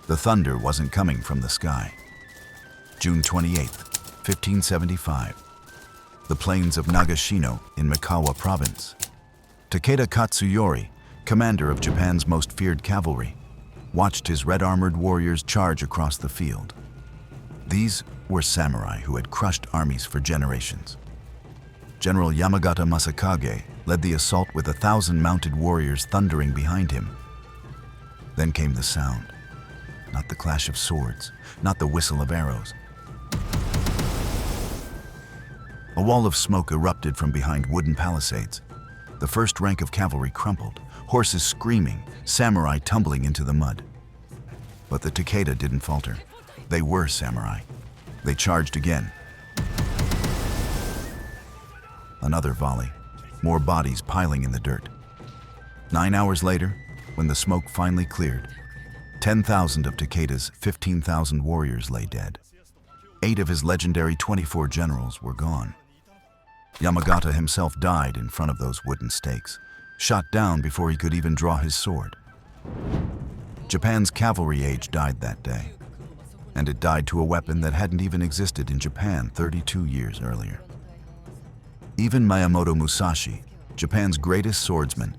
The thunder wasn't coming from the sky. June 28, 1575. The plains of Nagashino in Mikawa province. Takeda Katsuyori, commander of Japan's most feared cavalry, watched his red-armored warriors charge across the field. These were samurai who had crushed armies for generations. General Yamagata Masakage led the assault with 1,000 mounted warriors thundering behind him. Then came the sound. Not the clash of swords, not the whistle of arrows. A wall of smoke erupted from behind wooden palisades. The first rank of cavalry crumpled, horses screaming, samurai tumbling into the mud. But the Takeda didn't falter. They were samurai. They charged again. Another volley, more bodies piling in the dirt. 9 hours later, when the smoke finally cleared, 10,000 of Takeda's 15,000 warriors lay dead. 8 of his legendary 24 generals were gone. Yamagata himself died in front of those wooden stakes, shot down before he could even draw his sword. Japan's cavalry age died that day, and it died to a weapon that hadn't even existed in Japan 32 years earlier. Even Miyamoto Musashi, Japan's greatest swordsman,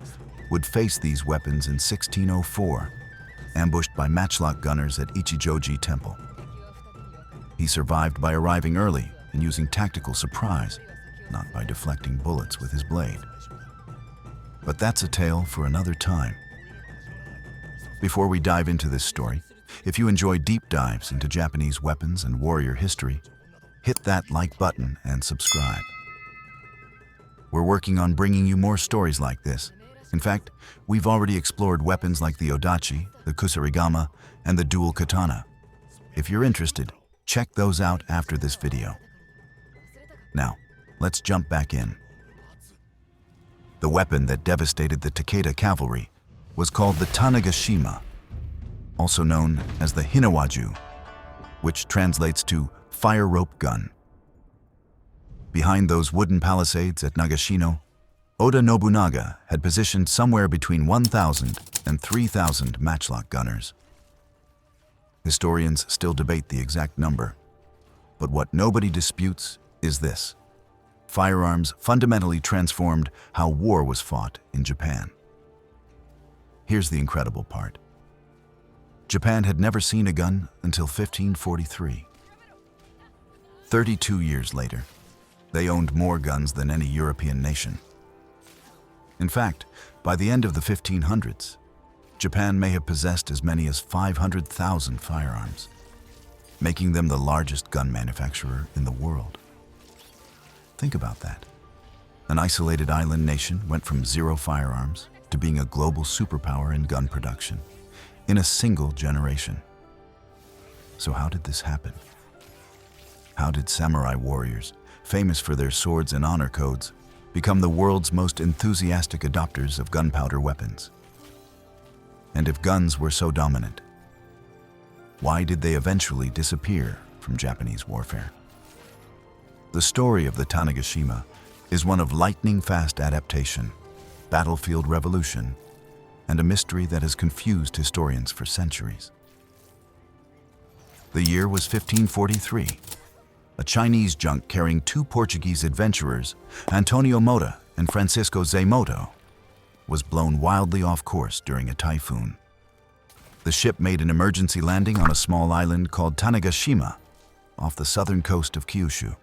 would face these weapons in 1604, ambushed by Matchlock gunners at Ichijoji Temple. He survived by arriving early and using tactical surprise, not by deflecting bullets with his blade. But that's a tale for another time. Before we dive into this story, if you enjoy deep dives into Japanese weapons and warrior history, hit that like button and subscribe. We're working on bringing you more stories like this. In fact, we've already explored weapons like the odachi, the kusarigama, and the dual katana. If you're interested, check those out after this video. Now, let's jump back in. The weapon that devastated the Takeda cavalry was called the Tanegashima, also known as the hinawaju, which translates to fire rope gun. Behind those wooden palisades at Nagashino, Oda Nobunaga had positioned somewhere between 1,000 and 3,000 matchlock gunners. Historians still debate the exact number, but what nobody disputes is this: firearms fundamentally transformed how war was fought in Japan. Here's the incredible part. Japan had never seen a gun until 1543. 32 years later, they owned more guns than any European nation. In fact, by the end of the 1500s, Japan may have possessed as many as 500,000 firearms, making them the largest gun manufacturer in the world. Think about that. An isolated island nation went from 0 firearms to being a global superpower in gun production in a single generation. So how did this happen? How did samurai warriors, famous for their swords and honor codes, become the world's most enthusiastic adopters of gunpowder weapons? And if guns were so dominant, why did they eventually disappear from Japanese warfare? The story of the Tanegashima is one of lightning-fast adaptation, battlefield revolution, and a mystery that has confused historians for centuries. The year was 1543. A Chinese junk carrying 2 Portuguese adventurers, Antonio Mota and Francisco Zeimoto, was blown wildly off course during a typhoon. The ship made an emergency landing on a small island called Tanegashima off the southern coast of Kyushu.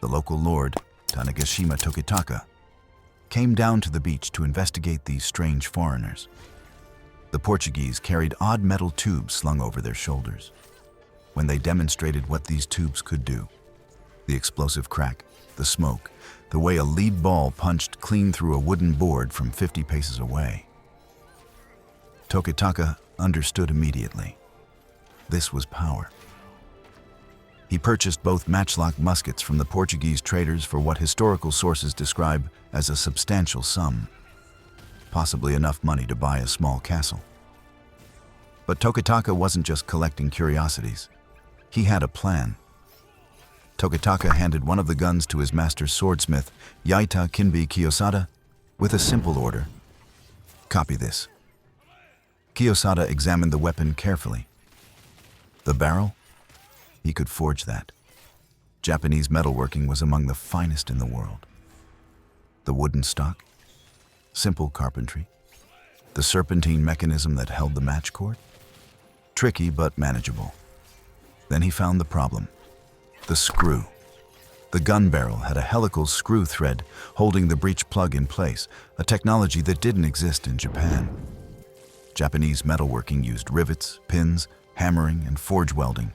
The local lord, Tanegashima Tokitaka, came down to the beach to investigate these strange foreigners. The Portuguese carried odd metal tubes slung over their shoulders. When they demonstrated what these tubes could do, the explosive crack, the smoke, the way a lead ball punched clean through a wooden board from 50 paces away. Tokitaka understood immediately. This was power. He purchased both matchlock muskets from the Portuguese traders for what historical sources describe as a substantial sum, possibly enough money to buy a small castle. But Tokitaka wasn't just collecting curiosities. He had a plan. Tokitaka handed one of the guns to his master swordsmith, Yaita Kinbi Kiyosada, with a simple order: copy this. Kiyosada examined the weapon carefully, The barrel? He could forge that. Japanese metalworking was among the finest in the world. The wooden stock? Simple carpentry. The serpentine mechanism that held the match cord? Tricky but manageable. Then he found the problem. The screw. The gun barrel had a helical screw thread holding the breech plug in place, a technology that didn't exist in Japan. Japanese metalworking used rivets, pins, hammering, and forge welding,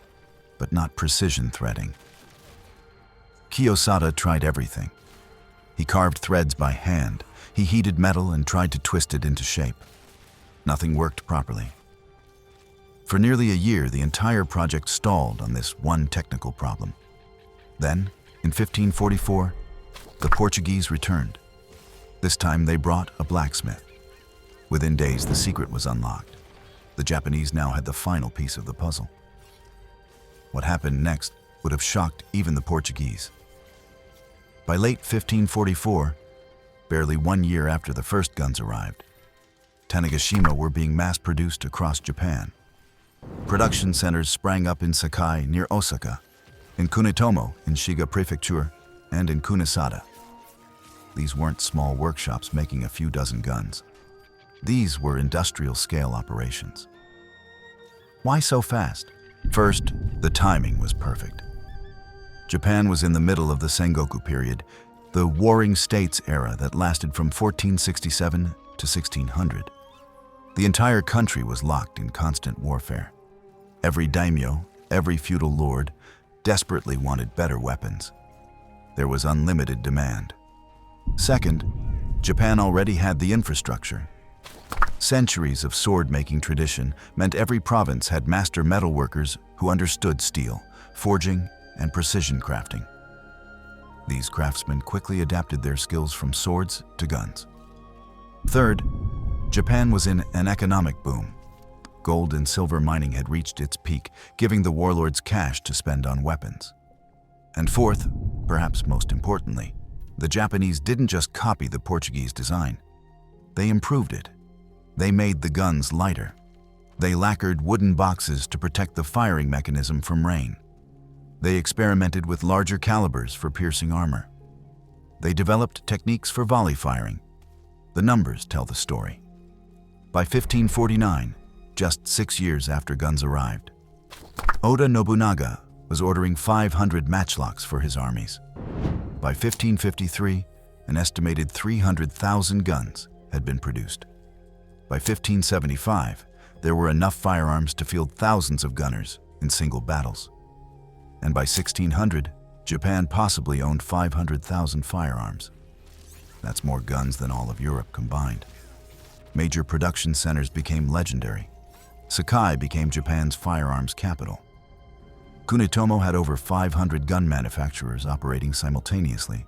but not precision threading. Kiyosada tried everything. He carved threads by hand. He heated metal and tried to twist it into shape. Nothing worked properly. For nearly a year, the entire project stalled on this one technical problem. Then, in 1544, the Portuguese returned. This time they brought a blacksmith. Within days, the secret was unlocked. The Japanese now had the final piece of the puzzle. What happened next would have shocked even the Portuguese. By late 1544, barely 1 year after the first guns arrived, Tanegashima were being mass-produced across Japan. Production centers sprang up in Sakai near Osaka, in Kunitomo in Shiga Prefecture, and in Kunisada. These weren't small workshops making a few dozen guns. These were industrial-scale operations. Why so fast? First, the timing was perfect. Japan was in the middle of the Sengoku period, the Warring States era that lasted from 1467 to 1600. The entire country was locked in constant warfare. Every daimyo, every feudal lord, desperately wanted better weapons. There was unlimited demand. Second, Japan already had the infrastructure. Centuries of sword-making tradition meant every province had master metalworkers who understood steel, forging, and precision crafting. These craftsmen quickly adapted their skills from swords to guns. Third, Japan was in an economic boom. Gold and silver mining had reached its peak, giving the warlords cash to spend on weapons. And fourth, perhaps most importantly, the Japanese didn't just copy the Portuguese design. They improved it. They made the guns lighter. They lacquered wooden boxes to protect the firing mechanism from rain. They experimented with larger calibers for piercing armor. They developed techniques for volley firing. The numbers tell the story. By 1549, just 6 years after guns arrived, Oda Nobunaga was ordering 500 matchlocks for his armies. By 1553, an estimated 300,000 guns had been produced. By 1575, there were enough firearms to field thousands of gunners in single battles. And by 1600, Japan possibly owned 500,000 firearms. That's more guns than all of Europe combined. Major production centers became legendary. Sakai became Japan's firearms capital. Kunitomo had over 500 gun manufacturers operating simultaneously.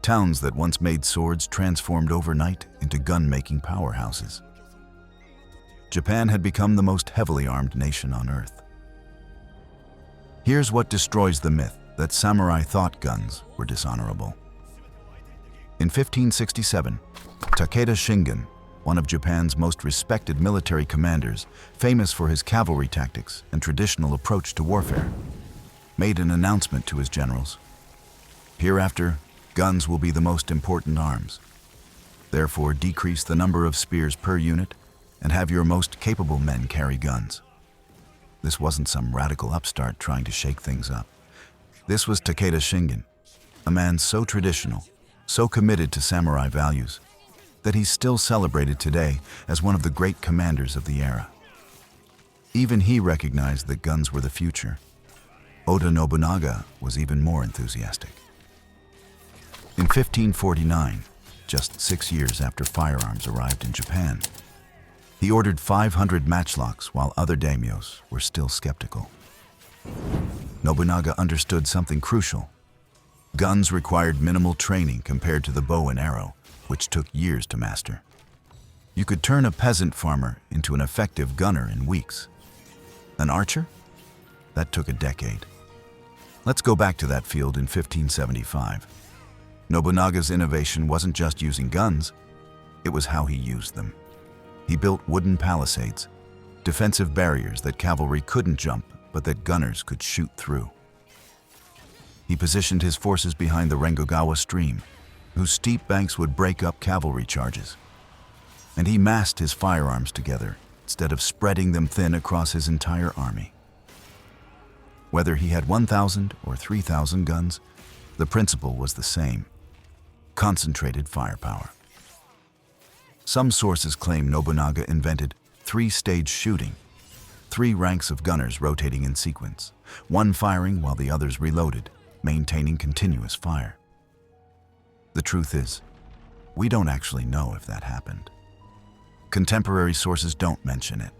Towns that once made swords transformed overnight into gun-making powerhouses. Japan had become the most heavily armed nation on Earth. Here's what destroys the myth that samurai thought guns were dishonorable. In 1567, Takeda Shingen, one of Japan's most respected military commanders, famous for his cavalry tactics and traditional approach to warfare, made an announcement to his generals. Hereafter, guns will be the most important arms. Therefore, decrease the number of spears per unit and have your most capable men carry guns. This wasn't some radical upstart trying to shake things up. This was Takeda Shingen, a man so traditional, so committed to samurai values, that he's still celebrated today as one of the great commanders of the era. Even he recognized that guns were the future. Oda Nobunaga was even more enthusiastic. In 1549, just 6 years after firearms arrived in Japan, he ordered 500 matchlocks while other daimyos were still skeptical. Nobunaga understood something crucial. Guns required minimal training compared to the bow and arrow, which took years to master. You could turn a peasant farmer into an effective gunner in weeks. An archer? That took a decade. Let's go back to that field in 1575. Nobunaga's innovation wasn't just using guns, it was how he used them. He built wooden palisades, defensive barriers that cavalry couldn't jump but that gunners could shoot through. He positioned his forces behind the Rengogawa stream, whose steep banks would break up cavalry charges. And he massed his firearms together instead of spreading them thin across his entire army. Whether he had 1,000 or 3,000 guns, the principle was the same: concentrated firepower. Some sources claim Nobunaga invented three-stage shooting, 3 ranks of gunners rotating in sequence, one firing while the others reloaded, maintaining continuous fire. The truth is, we don't actually know if that happened. Contemporary sources don't mention it.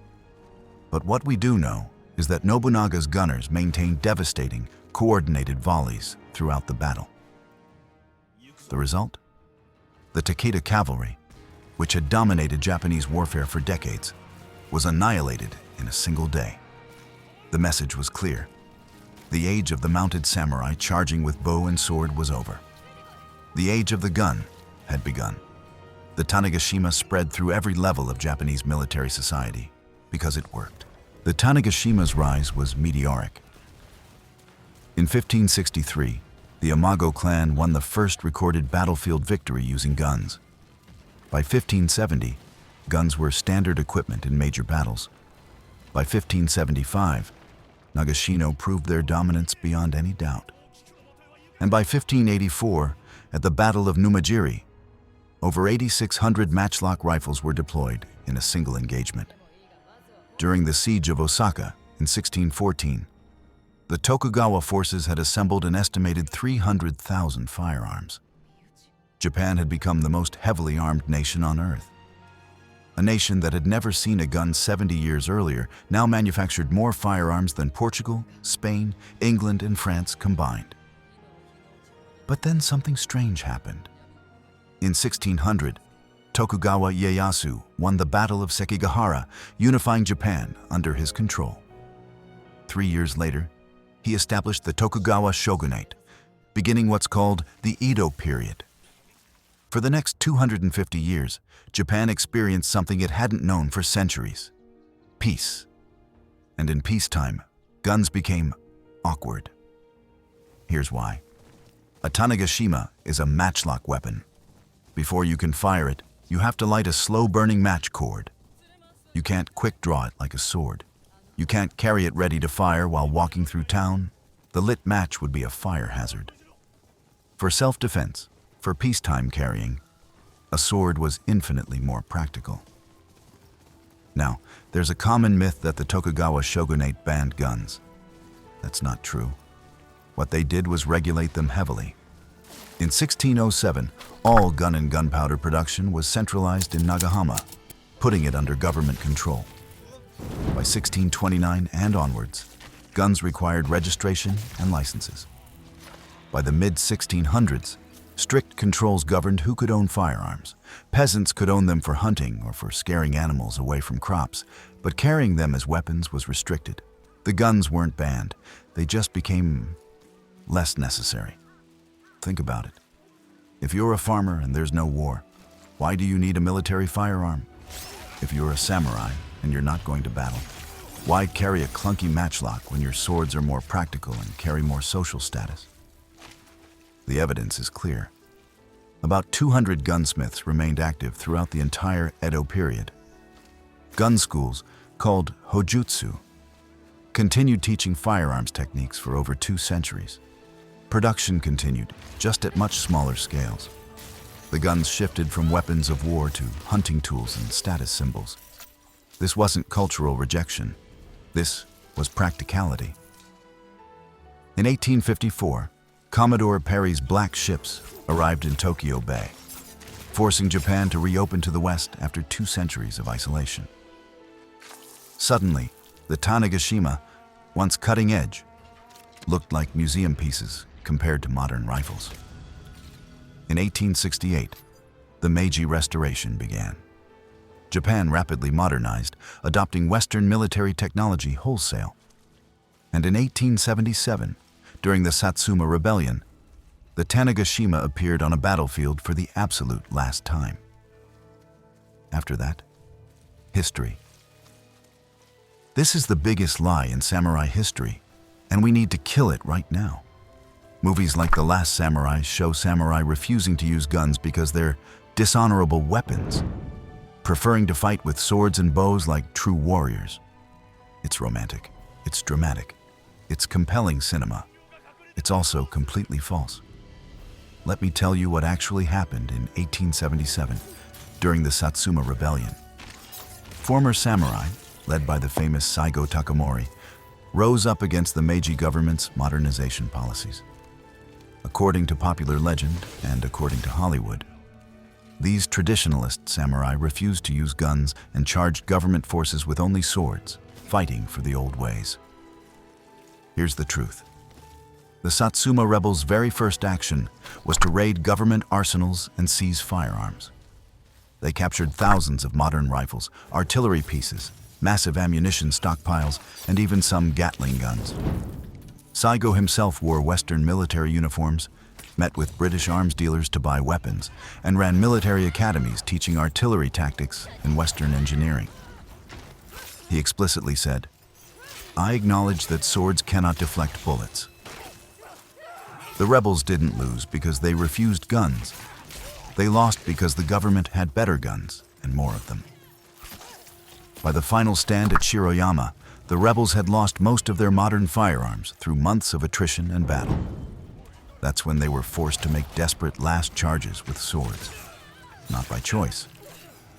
But what we do know is that Nobunaga's gunners maintained devastating, coordinated volleys throughout the battle. The result? The Takeda cavalry, which had dominated Japanese warfare for decades, was annihilated in a single day. The message was clear. The age of the mounted samurai charging with bow and sword was over. The age of the gun had begun. The Tanegashima spread through every level of Japanese military society because it worked. The Tanegashima's rise was meteoric. In 1563, the Imago clan won the first recorded battlefield victory using guns. By 1570, guns were standard equipment in major battles. By 1575, Nagashino proved their dominance beyond any doubt. And by 1584, at the Battle of Numajiri, over 8,600 matchlock rifles were deployed in a single engagement. During the siege of Osaka in 1614, the Tokugawa forces had assembled an estimated 300,000 firearms. Japan had become the most heavily armed nation on Earth. A nation that had never seen a gun 70 years earlier now manufactured more firearms than Portugal, Spain, England, and France combined. But then something strange happened. In 1600, Tokugawa Ieyasu won the Battle of Sekigahara, unifying Japan under his control. 3 years later, he established the Tokugawa shogunate, beginning what's called the Edo period. For the next 250 years, Japan experienced something it hadn't known for centuries: peace. And in peacetime, guns became awkward. Here's why. A Tanegashima is a matchlock weapon. Before you can fire it, you have to light a slow-burning match cord. You can't quick-draw it like a sword. You can't carry it ready to fire while walking through town. The lit match would be a fire hazard. For self-defense, for peacetime carrying, a sword was infinitely more practical. Now, there's a common myth that the Tokugawa shogunate banned guns. That's not true. What they did was regulate them heavily. In 1607, all gun and gunpowder production was centralized in Nagahama, putting it under government control. By 1629 and onwards, guns required registration and licenses. By the mid-1600s, strict controls governed who could own firearms. Peasants could own them for hunting or for scaring animals away from crops, but carrying them as weapons was restricted. The guns weren't banned, they just became less necessary. Think about it. If you're a farmer and there's no war, why do you need a military firearm? If you're a samurai and you're not going to battle, why carry a clunky matchlock when your swords are more practical and carry more social status? The evidence is clear. About 200 gunsmiths remained active throughout the entire Edo period. Gun schools, called hojutsu, continued teaching firearms techniques for over 2 centuries. Production continued, just at much smaller scales. The guns shifted from weapons of war to hunting tools and status symbols. This wasn't cultural rejection. This was practicality. In 1854, Commodore Perry's black ships arrived in Tokyo Bay, forcing Japan to reopen to the West after 2 centuries of isolation. Suddenly, the Tanegashima, once cutting edge, looked like museum pieces compared to modern rifles. In 1868, the Meiji Restoration began. Japan rapidly modernized, adopting Western military technology wholesale. And in 1877, during the Satsuma Rebellion, the Tanegashima appeared on a battlefield for the absolute last time. After that, history. This is the biggest lie in samurai history, and we need to kill it right now. Movies like The Last Samurai show samurai refusing to use guns because they're dishonorable weapons, preferring to fight with swords and bows like true warriors. It's romantic, it's dramatic, it's compelling cinema. It's also completely false. Let me tell you what actually happened in 1877 during the Satsuma Rebellion. Former samurai, led by the famous Saigo Takamori, rose up against the Meiji government's modernization policies. According to popular legend and according to Hollywood, these traditionalist samurai refused to use guns and charged government forces with only swords, fighting for the old ways. Here's the truth. The Satsuma rebels' very first action was to raid government arsenals and seize firearms. They captured thousands of modern rifles, artillery pieces, massive ammunition stockpiles, and even some Gatling guns. Saigo himself wore Western military uniforms, met with British arms dealers to buy weapons, and ran military academies teaching artillery tactics and Western engineering. He explicitly said, "I acknowledge that swords cannot deflect bullets." The rebels didn't lose because they refused guns. They lost because the government had better guns and more of them. By the final stand at Shiroyama, the rebels had lost most of their modern firearms through months of attrition and battle. That's when they were forced to make desperate last charges with swords. Not by choice,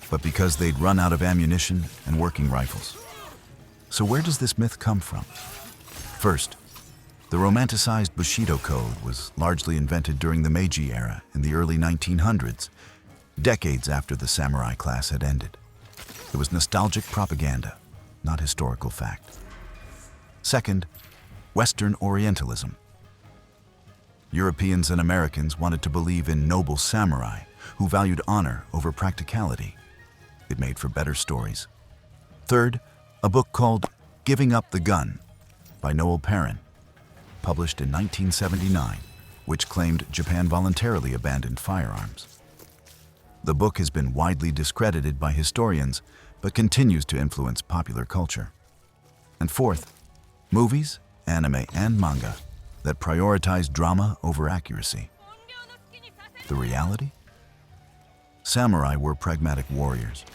but because they'd run out of ammunition and working rifles. So where does this myth come from? First, the romanticized Bushido Code was largely invented during the Meiji era in the early 1900s, decades after the samurai class had ended. It was nostalgic propaganda, not historical fact. Second, Western Orientalism. Europeans and Americans wanted to believe in noble samurai who valued honor over practicality. It made for better stories. Third, a book called Giving Up the Gun by Noel Perrin, published in 1979, which claimed Japan voluntarily abandoned firearms. The book has been widely discredited by historians, but continues to influence popular culture. And fourth, movies, anime, and manga that prioritize drama over accuracy. The reality? Samurai were pragmatic warriors.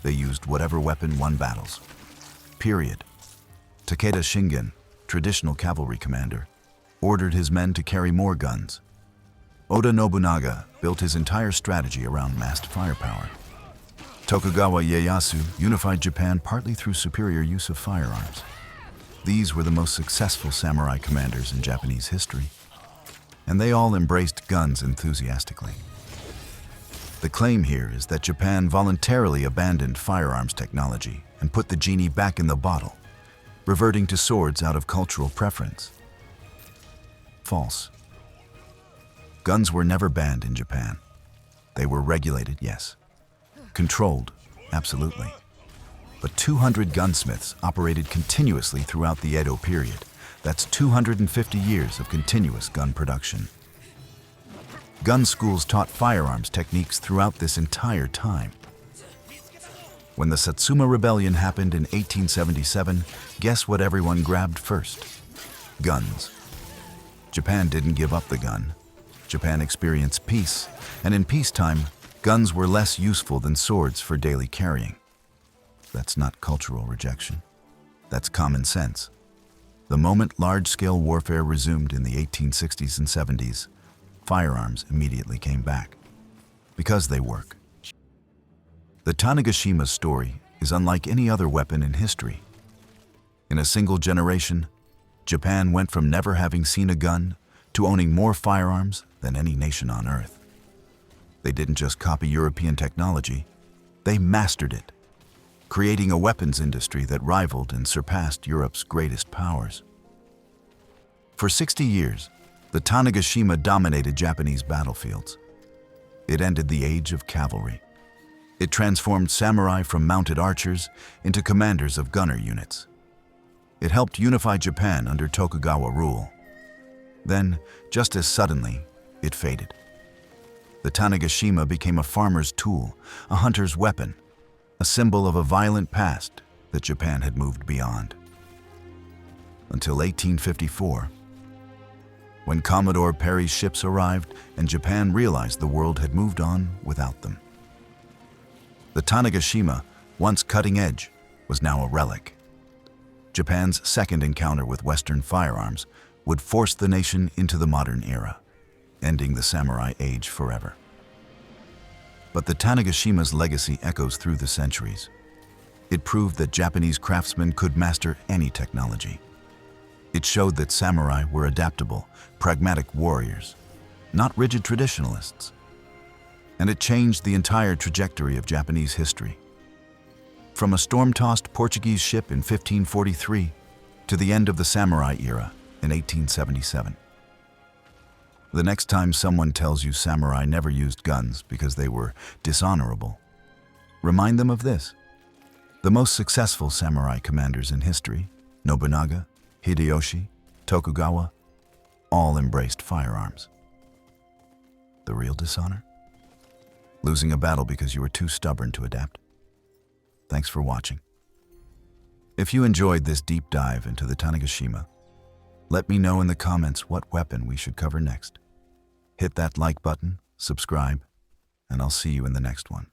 They used whatever weapon won battles. Period. Takeda Shingen, traditional cavalry commander, ordered his men to carry more guns. Oda Nobunaga built his entire strategy around massed firepower. Tokugawa Ieyasu unified Japan partly through superior use of firearms. These were the most successful samurai commanders in Japanese history, and they all embraced guns enthusiastically. The claim here is that Japan voluntarily abandoned firearms technology and put the genie back in the bottle, reverting to swords out of cultural preference. False. Guns were never banned in Japan. They were regulated, yes. Controlled, absolutely. But 200 gunsmiths operated continuously throughout the Edo period. That's 250 years of continuous gun production. Gun schools taught firearms techniques throughout this entire time. When the Satsuma Rebellion happened in 1877, guess what everyone grabbed first? Guns. Japan didn't give up the gun. Japan experienced peace, and in peacetime, guns were less useful than swords for daily carrying. That's not cultural rejection. That's common sense. The moment large-scale warfare resumed in the 1860s and 70s, firearms immediately came back. Because they work. The Tanegashima story is unlike any other weapon in history. In a single generation, Japan went from never having seen a gun to owning more firearms than any nation on Earth. They didn't just copy European technology, they mastered it, creating a weapons industry that rivaled and surpassed Europe's greatest powers. For 60 years, the Tanegashima dominated Japanese battlefields. It ended the age of cavalry. It transformed samurai from mounted archers into commanders of gunner units. It helped unify Japan under Tokugawa rule. Then, just as suddenly, it faded. The Tanegashima became a farmer's tool, a hunter's weapon, a symbol of a violent past that Japan had moved beyond. Until 1854, when Commodore Perry's ships arrived and Japan realized the world had moved on without them. The Tanegashima, once cutting edge, was now a relic. Japan's second encounter with Western firearms would force the nation into the modern era, ending the samurai age forever. But the Tanegashima's legacy echoes through the centuries. It proved that Japanese craftsmen could master any technology. It showed that samurai were adaptable, pragmatic warriors, not rigid traditionalists. And it changed the entire trajectory of Japanese history. From a storm-tossed Portuguese ship in 1543 to the end of the samurai era in 1877. The next time someone tells you samurai never used guns because they were dishonorable, remind them of this. The most successful samurai commanders in history, Nobunaga, Hideyoshi, Tokugawa, all embraced firearms. The real dishonor? Losing a battle because you were too stubborn to adapt. Thanks for watching. If you enjoyed this deep dive into the Tanegashima, let me know in the comments what weapon we should cover next. Hit that like button, subscribe, and I'll see you in the next one.